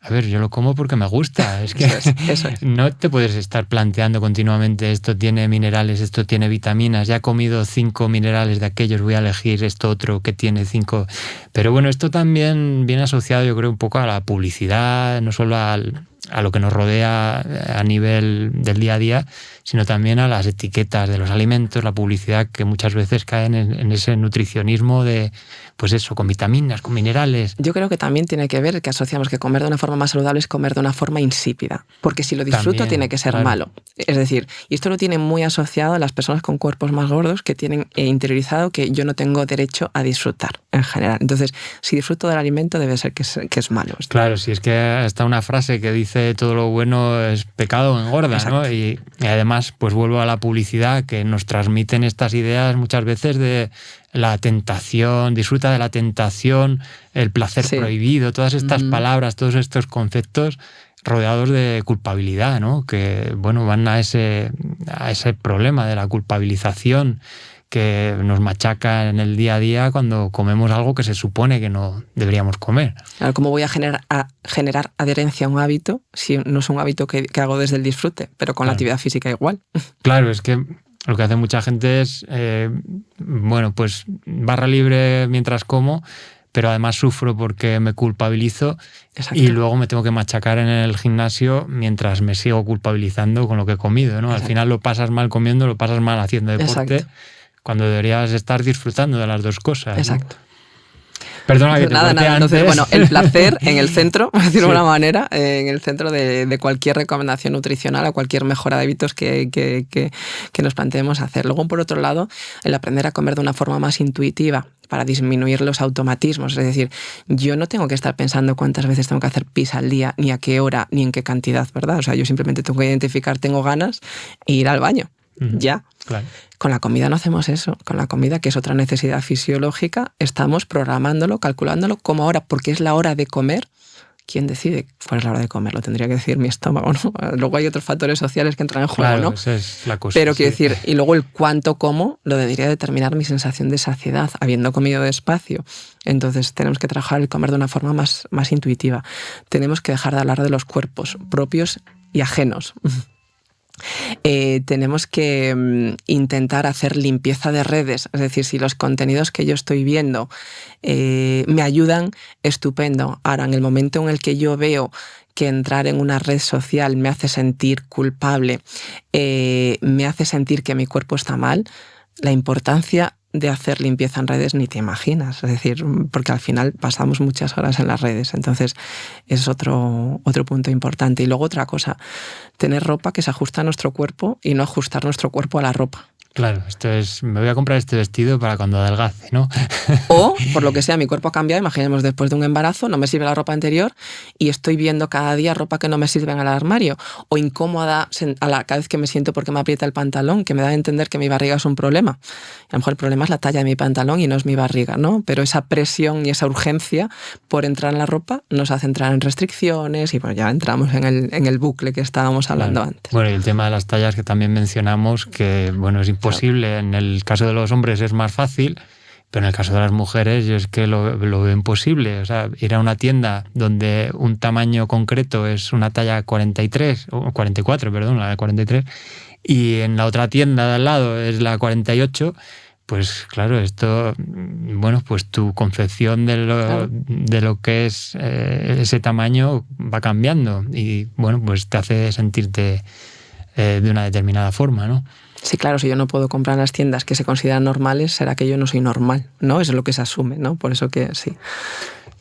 A ver, yo lo como porque me gusta. Es que eso es. No te puedes estar planteando continuamente esto tiene minerales, esto tiene vitaminas, ya he comido 5 minerales de aquellos, voy a elegir esto otro que tiene 5. Pero bueno, esto también viene asociado, yo creo, un poco a la publicidad, no solo a lo que nos rodea a nivel del día a día, sino también a las etiquetas de los alimentos, la publicidad que muchas veces caen en ese nutricionismo de, pues eso, con vitaminas, con minerales. Yo creo que también tiene que ver que asociamos que comer de una forma más saludable es comer de una forma insípida, porque si lo disfruto también, tiene que ser malo. Es decir, y esto lo tiene muy asociado a las personas con cuerpos más gordos que tienen interiorizado que yo no tengo derecho a disfrutar en general. Entonces, si disfruto del alimento debe ser que es malo. Claro, si es que está una frase que dice todo lo bueno es pecado o engorda, exacto, ¿no? Y además, pues vuelvo a la publicidad que nos transmiten estas ideas muchas veces de la tentación, disfruta de la tentación, el placer prohibido, todas estas palabras, todos estos conceptos rodeados de culpabilidad, ¿no? Que, van a ese problema de la culpabilización que nos machaca en el día a día cuando comemos algo que se supone que no deberíamos comer. Claro, ¿cómo voy a generar adherencia a un hábito si no es un hábito que hago desde el disfrute, pero con la actividad física igual? Claro, es que lo que hace mucha gente es, pues barra libre mientras como, pero además sufro porque me culpabilizo. Exacto. Y luego me tengo que machacar en el gimnasio mientras me sigo culpabilizando con lo que he comido, ¿no? Al final lo pasas mal comiendo, lo pasas mal haciendo deporte. Exacto. Cuando deberías estar disfrutando de las dos cosas. Exacto. ¿No? Perdona que te corté antes. Entonces, bueno, el placer en el centro, por decirlo de alguna manera, en el centro de cualquier recomendación nutricional o cualquier mejora de hábitos que nos planteemos hacer. Luego, por otro lado, el aprender a comer de una forma más intuitiva para disminuir los automatismos. Es decir, yo no tengo que estar pensando cuántas veces tengo que hacer pis al día, ni a qué hora, ni en qué cantidad, ¿verdad? O sea, yo simplemente tengo que identificar, tengo ganas e ir al baño. Ya. Claro. Con la comida no hacemos eso. Con la comida, que es otra necesidad fisiológica, estamos programándolo, calculándolo como ahora, porque es la hora de comer. ¿Quién decide cuál es la hora de comer? Lo tendría que decir mi estómago, ¿no? Luego hay otros factores sociales que entran en juego, claro, ¿no? Esa es la cosa. Pero quiero decir, y luego el cuánto como lo debería determinar mi sensación de saciedad, habiendo comido despacio. Entonces tenemos que trabajar el comer de una forma más intuitiva. Tenemos que dejar de hablar de los cuerpos propios y ajenos. Tenemos que intentar hacer limpieza de redes, es decir, si los contenidos que yo estoy viendo me ayudan, estupendo. Ahora, en el momento en el que yo veo que entrar en una red social me hace sentir culpable, me hace sentir que mi cuerpo está mal, la importancia de hacer limpieza en redes ni te imaginas, es decir, porque al final pasamos muchas horas en las redes, entonces es otro punto importante. Y luego otra cosa, tener ropa que se ajusta a nuestro cuerpo y no ajustar nuestro cuerpo a la ropa. Claro, esto es, me voy a comprar este vestido para cuando adelgace, ¿no? O, por lo que sea, mi cuerpo ha cambiado, imaginemos después de un embarazo, no me sirve la ropa anterior y estoy viendo cada día ropa que no me sirve en el armario, o incómoda cada vez que me siento porque me aprieta el pantalón, que me da a entender que mi barriga es un problema. A lo mejor el problema es la talla de mi pantalón y no es mi barriga, ¿no? Pero esa presión y esa urgencia por entrar en la ropa nos hace entrar en restricciones y bueno, ya entramos en el bucle que estábamos hablando antes. Bueno, y el tema de las tallas que también mencionamos, que bueno, es imposible. En el caso de los hombres es más fácil, pero en el caso de las mujeres yo es que lo veo imposible. O sea, ir a una tienda donde un tamaño concreto es una talla 43, o 44, perdón, la de 43, y en la otra tienda de al lado es la 48, pues claro, esto, bueno, pues tu concepción de lo que es ese tamaño va cambiando y bueno, pues te hace sentirte de una determinada forma, ¿no? Sí, claro, si yo no puedo comprar en las tiendas que se consideran normales, será que yo no soy normal, ¿no? Eso es lo que se asume, ¿no? Por eso que sí.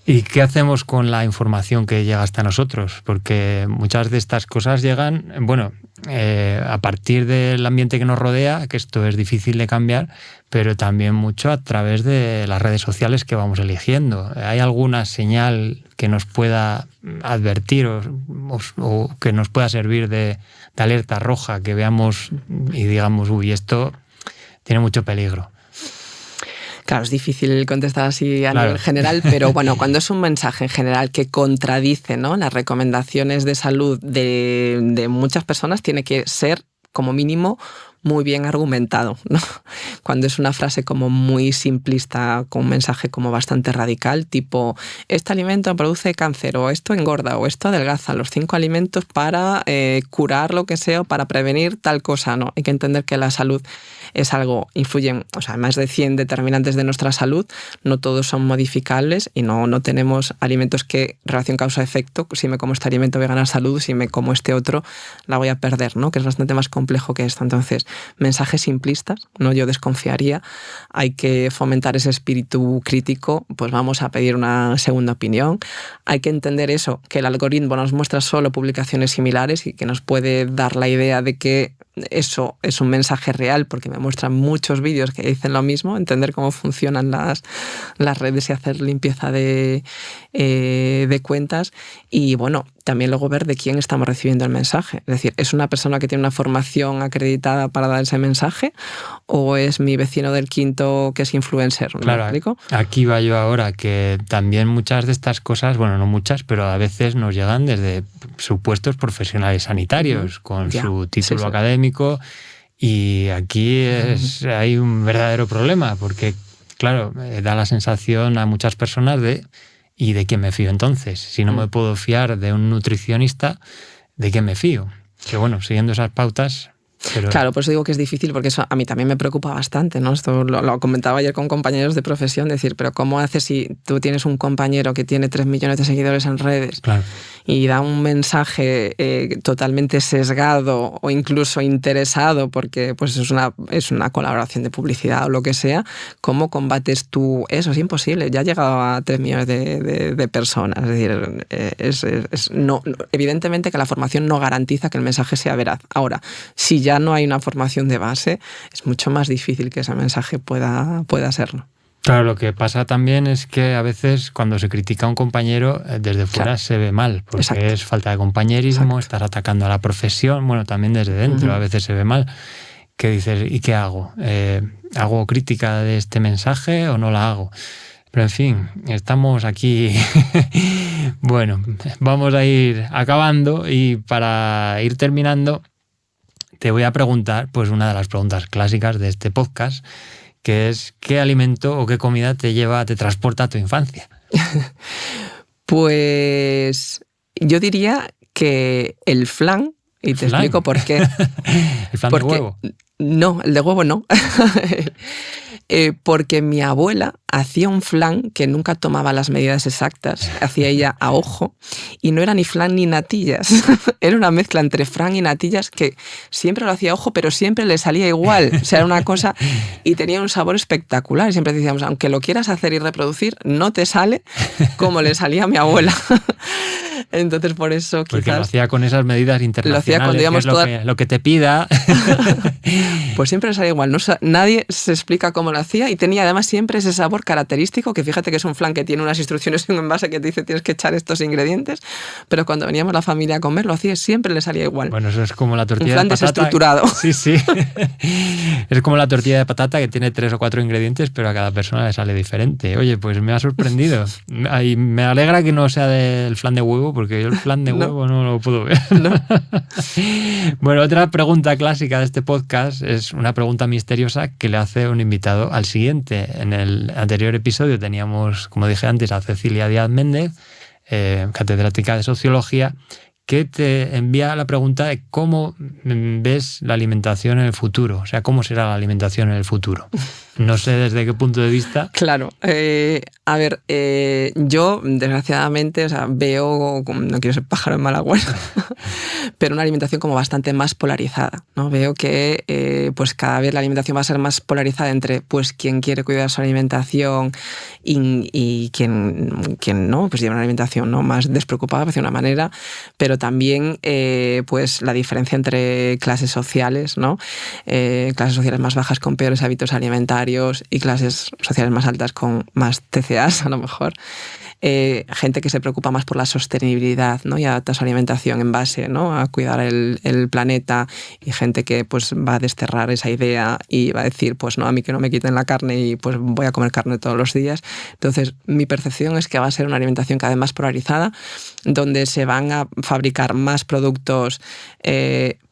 ¿Y qué hacemos con la información que llega hasta nosotros? Porque muchas de estas cosas llegan, bueno, a partir del ambiente que nos rodea, que esto es difícil de cambiar, pero también mucho a través de las redes sociales que vamos eligiendo. ¿Hay alguna señal que nos pueda advertir o que nos pueda servir de alerta roja, que veamos y digamos, uy, esto tiene mucho peligro? Claro, es difícil contestar así a nivel general, pero bueno, cuando es un mensaje en general que contradice, ¿no?, las recomendaciones de salud de muchas personas, tiene que ser, como mínimo, muy bien argumentado, ¿no? Cuando es una frase como muy simplista, con un mensaje como bastante radical, tipo, este alimento produce cáncer, o esto engorda, o esto adelgaza, los 5 alimentos para curar lo que sea, o para prevenir tal cosa, ¿no? Hay que entender que la salud es algo, influyen, o sea, más de 100 determinantes de nuestra salud, no todos son modificables y no tenemos alimentos que relación causa-efecto, si me como este alimento voy a ganar salud, si me como este otro la voy a perder, ¿no? Que es bastante más complejo que esto. Entonces, mensajes simplistas, ¿no? Yo desconfiaría, hay que fomentar ese espíritu crítico, pues vamos a pedir una segunda opinión, hay que entender eso, que el algoritmo nos muestra solo publicaciones similares y que nos puede dar la idea de que eso es un mensaje real porque me muestran muchos vídeos que dicen lo mismo, entender cómo funcionan las redes y hacer limpieza de cuentas y bueno, también luego ver de quién estamos recibiendo el mensaje. Es decir, ¿es una persona que tiene una formación acreditada para dar ese mensaje o es mi vecino del quinto que es influencer? ¿Me claro, explico? Aquí va yo ahora, que también muchas de estas cosas, bueno, no muchas, pero a veces nos llegan desde supuestos profesionales sanitarios con su título académico Y aquí hay un verdadero problema, porque, claro, da la sensación a muchas personas de ¿y de quién me fío entonces? Si no me puedo fiar de un nutricionista, ¿de quién me fío? Que bueno, siguiendo esas pautas... Pero... Claro, por eso digo que es difícil, porque eso a mí también me preocupa bastante, ¿no? Esto lo comentaba ayer con compañeros de profesión, decir, pero ¿cómo haces si tú tienes un compañero que tiene 3 millones de seguidores en redes, claro, y da un mensaje totalmente sesgado o incluso interesado, porque pues es una colaboración de publicidad o lo que sea? ¿Cómo combates tú eso? Es imposible, ya ha llegado a 3 millones de personas. Es decir, evidentemente que la formación no garantiza que el mensaje sea veraz. Ahora, si ya no hay una formación de base, es mucho más difícil que ese mensaje pueda serlo. Claro, lo que pasa también es que a veces cuando se critica a un compañero, desde fuera se ve mal, porque Exacto. es falta de compañerismo, Exacto. estás atacando a la profesión, bueno, también desde dentro a veces se ve mal. ¿Qué dices? ¿Y qué hago? ¿Hago crítica de este mensaje o no la hago? Pero en fin, estamos aquí. Bueno, vamos a ir acabando y para ir terminando te voy a preguntar, pues una de las preguntas clásicas de este podcast, que es ¿qué alimento o qué comida te transporta a tu infancia? Pues yo diría que el flan, y te explico por qué. ¿El flan de huevo? No, el de huevo no. Porque mi abuela hacía un flan que nunca tomaba las medidas exactas, hacía ella a ojo, y no era ni flan ni natillas, era una mezcla entre flan y natillas que siempre lo hacía a ojo, pero siempre le salía igual, o sea, era una cosa, y tenía un sabor espectacular, y siempre decíamos, aunque lo quieras hacer y reproducir, no te sale como le salía a mi abuela. Entonces por eso quizás... Porque lo hacía con esas medidas internacionales, lo hacía cuando íbamos que es lo que te pida. Pues siempre le salía igual, no, nadie se explica cómo lo hacía, y tenía además siempre ese sabor característico, que fíjate que es un flan que tiene unas instrucciones en un envase que te dice tienes que echar estos ingredientes, pero cuando veníamos la familia a comer lo hacía, siempre le salía igual. Bueno, eso es como la tortilla de patata. Un flan desestructurado. Sí, sí. Es como la tortilla de patata que tiene 3 o 4 ingredientes, pero a cada persona le sale diferente. Oye, pues me ha sorprendido. Y me alegra que no sea del flan de huevo, porque yo el flan de huevo no lo puedo ver. No. Bueno, otra pregunta clásica de este podcast es una pregunta misteriosa que le hace un invitado al siguiente. En el anterior episodio teníamos, como dije antes, a Cecilia Díaz Méndez, catedrática de Sociología, que te envía la pregunta de cómo ves la alimentación en el futuro, o sea, cómo será la alimentación en el futuro. No sé desde qué punto de vista. Claro. A ver, yo desgraciadamente, o sea, veo, no quiero ser pájaro en mal agüero, pero una alimentación como bastante más polarizada, ¿no? Veo que pues cada vez la alimentación va a ser más polarizada entre pues quien quiere cuidar su alimentación y quien no, pues lleva una alimentación, ¿no?, más despreocupada, de una manera, pero también pues la diferencia entre clases sociales, ¿no? Clases sociales más bajas con peores hábitos alimentarios y clases sociales más altas con más TCAs, a lo mejor. Gente que se preocupa más por la sostenibilidad, ¿no?, y adapta su alimentación en base, ¿no?, a cuidar el planeta, y gente que pues va a desterrar esa idea y va a decir, pues no, a mí que no me quiten la carne y pues voy a comer carne todos los días. Entonces mi percepción es que va a ser una alimentación cada vez más polarizada, donde se van a fabricar más productos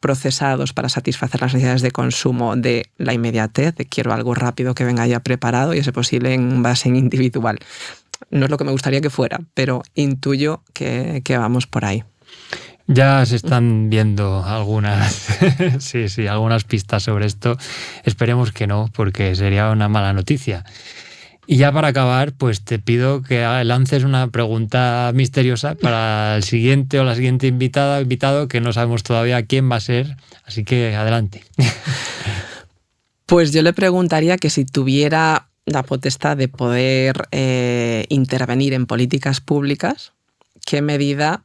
procesados para satisfacer las necesidades de consumo de la inmediatez, de quiero algo rápido que venga ya preparado y, a ser posible, en base individual. No es lo que me gustaría que fuera, pero intuyo que vamos por ahí. Ya se están viendo algunas, sí, algunas pistas sobre esto. Esperemos que no, porque sería una mala noticia. Y ya para acabar, pues te pido que lances una pregunta misteriosa para el siguiente o la siguiente invitado, que no sabemos todavía quién va a ser. Así que adelante. Pues yo le preguntaría que si tuviera la potestad de poder intervenir en políticas públicas, ¿qué medida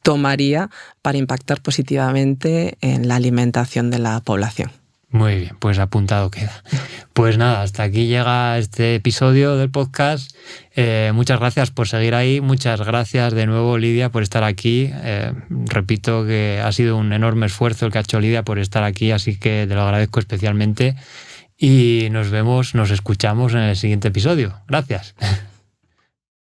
tomaría para impactar positivamente en la alimentación de la población? Muy bien, pues apuntado queda. Pues nada, hasta aquí llega este episodio del podcast. Muchas gracias por seguir ahí. Muchas gracias de nuevo, Lidia, por estar aquí. Repito que ha sido un enorme esfuerzo el que ha hecho Lidia por estar aquí, así que te lo agradezco especialmente. Y nos escuchamos en el siguiente episodio. Gracias.